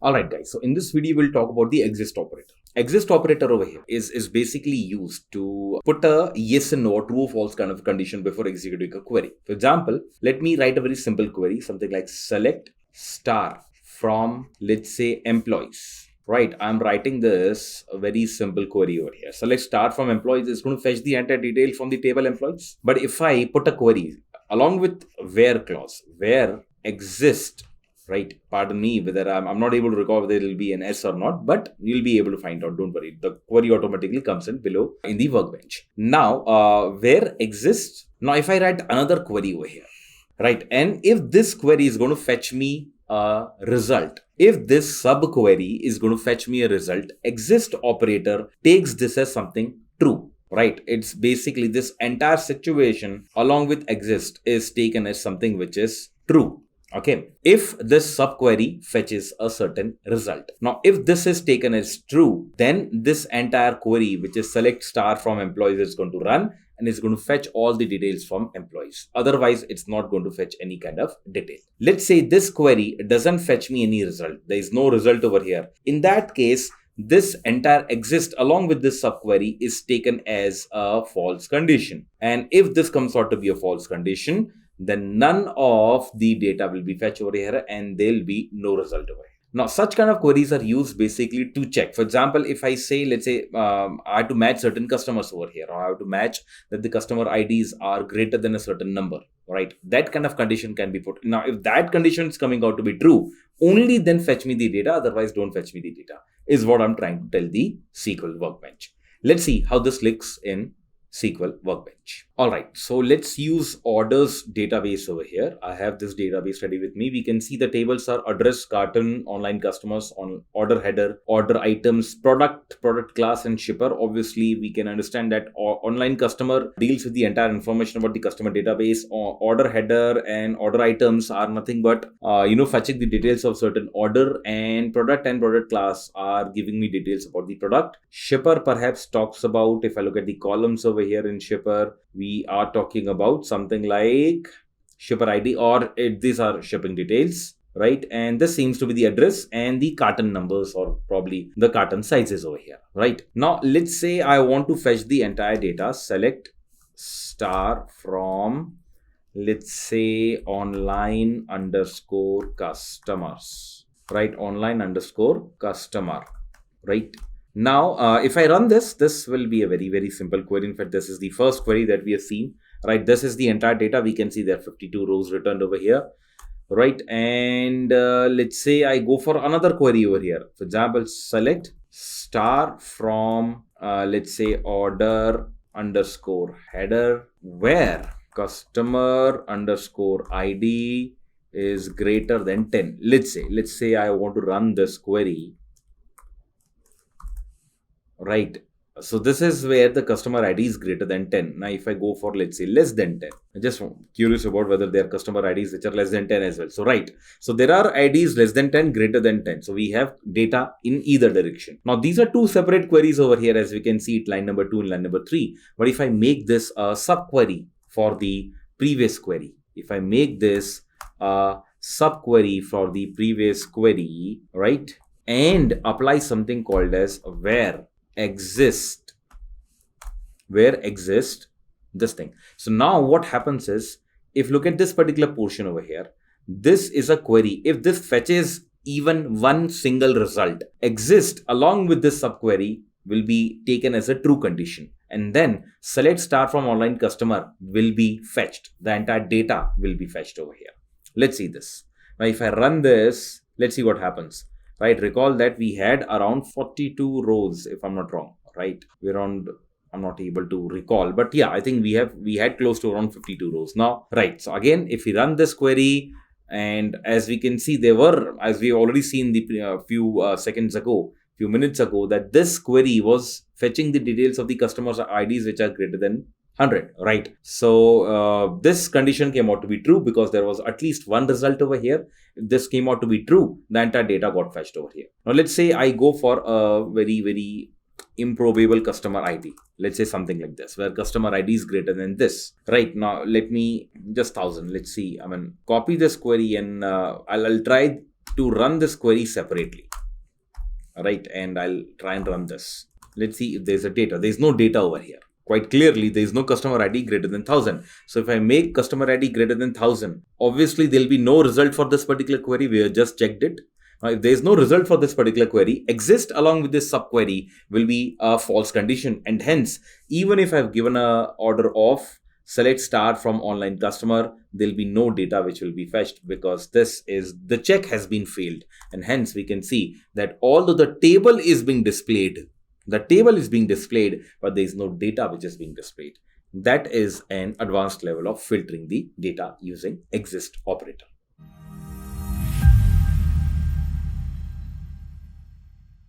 Alright guys, so in this video we'll talk about the exist operator. Exist operator over here is basically used to put a yes and no or true or false kind of condition before executing a query. For example, let me write a very simple query, something like select star from, let's say, employees. Right, I'm writing this a very simple query over here. Select star from employees is going to fetch the entire detail from the table employees. But if I put a query along with where clause, where exist, right, pardon me whether I'm not able to recall whether it will be an S or not, but you'll be able to find out, don't worry. The query automatically comes in below in the workbench. Now, where exists, now if I write another query over here, right, and if this query is going to fetch me a result, if this subquery is going to fetch me a result, exist operator takes this as something true. Right, it's basically this entire situation along with exist is taken as something which is true. Okay, if this subquery fetches a certain result. Now, if this is taken as true, then this entire query, which is select star from employees, is going to run and it's going to fetch all the details from employees. Otherwise, it's not going to fetch any kind of detail. Let's say this query doesn't fetch me any result. There is no result over here. In that case, this entire exist along with this subquery is taken as a false condition. And if this comes out to be a false condition, then none of the data will be fetched over here and there will be no result over here. Now, such kind of queries are used basically to check. For example, if I say, let's say, I have to match certain customers over here, or I have to match that the customer IDs are greater than a certain number, right? That kind of condition can be put. Now, if that condition is coming out to be true, only then fetch me the data, otherwise don't fetch me the data, is what I'm trying to tell the SQL workbench. Let's see how this looks in SQL workbench. All right, so let's use orders database over here. I have this database ready with me. We can see the tables are address, carton, online customers, on order header, order items, product class, and shipper. Obviously, we can understand that online customer deals with the entire information about the customer database. Order header and order items are nothing but fetching the details of certain order, and product class are giving me details about the product. Shipper perhaps talks about, if I look at the columns over here in shipper, we are talking about something like shipper ID, or these are shipping details, right? And this seems to be the address and the carton numbers, or probably the carton sizes over here, right? Now, let's say I want to fetch the entire data. Select star from, let's say, online underscore customers, right? Online underscore customer, right? Now, if I run this will be a very, very simple query. In fact, this is the first query that we have seen, right? This is the entire data. We can see there are 52 rows returned over here, right? And let's say I go for another query over here. For example, select star from, let's say, order underscore header, where customer underscore ID is greater than 10. Let's say I want to run this query. Right, so this is where the customer ID is greater than 10. Now, if I go for, let's say, less than 10, I'm just curious about whether there are customer IDs which are less than 10 as well. So, right, so there are IDs less than 10, greater than 10. So, we have data in either direction. Now, these are two separate queries over here, as we can see it, line number 2 and line number 3. But if I make this a subquery for the previous query, if I make this a subquery for the previous query, right, and apply something called as where exist this thing. So now what happens is, if look at this particular portion over here, this is a query. If this fetches even one single result, exist along with this subquery will be taken as a true condition, and then select star from online customer will be fetched. The entire data will be fetched over here. Let's see this. Now, if I run this, let's see what happens. Right, recall that we had around 42 rows, if I'm not wrong, right? I'm not able to recall, but yeah, I think we had close to around 52 rows now, right? So again, if we run this query, and as we can see, there were, as we already seen the few minutes ago, that this query was fetching the details of the customer's IDs which are greater than 100, right? So this condition came out to be true because there was at least one result over here. If this came out to be true, the entire data got fetched over here. Now, let's say I go for a very, very improbable customer ID. Let's say something like this, where customer ID is greater than this. Right, now let me just 1000. Let's see. Copy this query and I'll try to run this query separately. right? And I'll try and run this. Let's see if there's a data. There's no data over here. Quite clearly, there is no customer ID greater than 1000. So if I make customer ID greater than 1000, obviously there'll be no result for this particular query. We have just checked it. Now, if there is no result for this particular query, exist along with this subquery will be a false condition. And hence, even if I've given a order of select star from online customer, there'll be no data which will be fetched, because the check has been failed. And hence we can see that although the table is being displayed, but there is no data which is being displayed. That is an advanced level of filtering the data using exist operator.